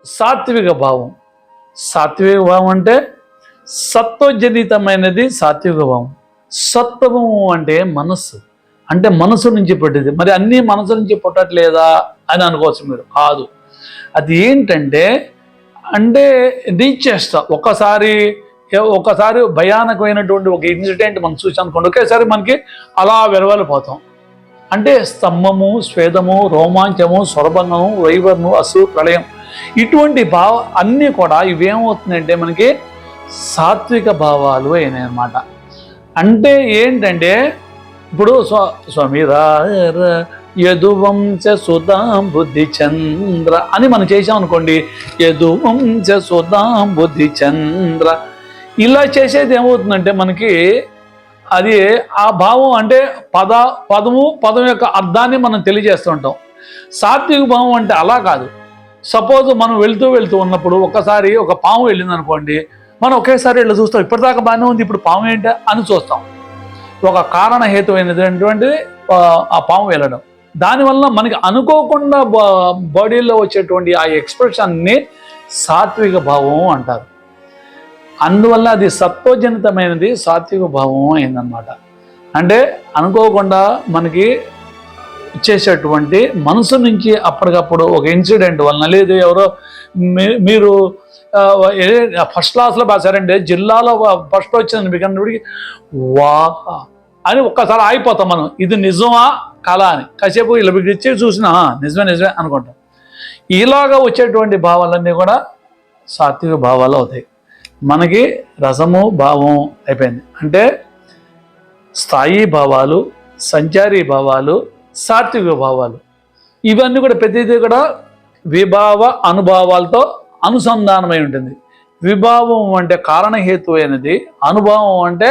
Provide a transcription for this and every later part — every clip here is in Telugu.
సాత్విక భావం. సాత్విక భావం అంటే సత్వజనితమైనది సాత్విక భావం. సత్వము అంటే మనస్సు, అంటే మనసు నుంచి పుట్టింది. మరి అన్నీ మనసు నుంచి పుట్టట్లేదా అని అనుకోవచ్చు మీరు. కాదు, అది ఏంటంటే అంటే రీచ్ చేస్తా ఒకసారి భయానకమైనటువంటి ఒక ఇన్సిడెంట్ మనం చూసాం అనుకోండి, ఒకేసారి మనకి అలా వెలవెలిపోతాం. అంటే స్తంభము, స్వేదము, రోమాంచము, స్వరభంగము, వైవర్ము, అసు, ప్రళయం, ఇటువంటి అన్నీ కూడా ఇవేమవుతుందంటే మనకి సాత్విక భావాలు అయినాయి అన్నమాట. అంటే ఏంటంటే ఇప్పుడు స్వమిరా యదువంశ సుధాం బుద్ధి చంద్ర అని మనం చేసాం అనుకోండి, యదువంశ సుధాం బుద్ధి చంద్ర, ఇలా చేసేది ఏమవుతుందంటే మనకి అది ఆ భావం అంటే పదం యొక్క అర్థాన్ని మనం తెలియజేస్తుంటాం. సాత్విక భావం అంటే అలా కాదు. సపోజ్ మనం వెళ్తూ ఉన్నప్పుడు ఒకసారి ఒక పాము వెళ్ళింది అనుకోండి, మనం ఒకేసారి ఇలా చూస్తాం, ఇప్పటిదాకా బాగానే ఉంది, ఇప్పుడు పాము ఏంటి అని చూస్తాం. ఒక కారణహేతువైనటువంటి ఆ పాము వెళ్ళడం, దానివల్ల మనకి అనుకోకుండా బాడీలో వచ్చేటువంటి ఆ ఎక్స్ప్రెషన్ని సాత్విక భావం అంటారు. అందువల్ల అది సత్వజనితమైనది సాత్విక భావం అయిందనమాట. అంటే అనుకోకుండా మనకి చేసేటువంటి మనసు నుంచి అప్పటికప్పుడు ఒక ఇన్సిడెంట్ వలన, లేదు ఎవరో మీరు ఫస్ట్ క్లాస్లో బాసారంటే జిల్లాలో ఫస్ట్ వచ్చింది మీకు అన్నప్పటికీ వా అని ఒక్కసారి ఆగిపోతాం మనం, ఇది నిజమా కళ అని. కాసేపు ఇలా ఇచ్చి చూసినా నిజమే అనుకుంటాం. ఇలాగా వచ్చేటువంటి భావాలన్నీ కూడా సాత్విక భావాలు అవుతాయి. మనకి రసము భావం అయిపోయింది. అంటే స్థాయి భావాలు, సంచారీ భావాలు, సాత్విక భావాలు, ఇవన్నీ కూడా ప్రతిదీ కూడా విభావ అనుభవాలతో అనుసంధానమై ఉంటుంది. విభావం అంటే కారణహేతు అయినది, అనుభవం అంటే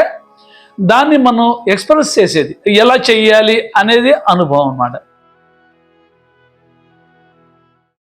దాన్ని మనం ఎక్స్ప్రెస్ చేసేది, ఎలా చెయ్యాలి అనేది అనుభవం అన్నమాట.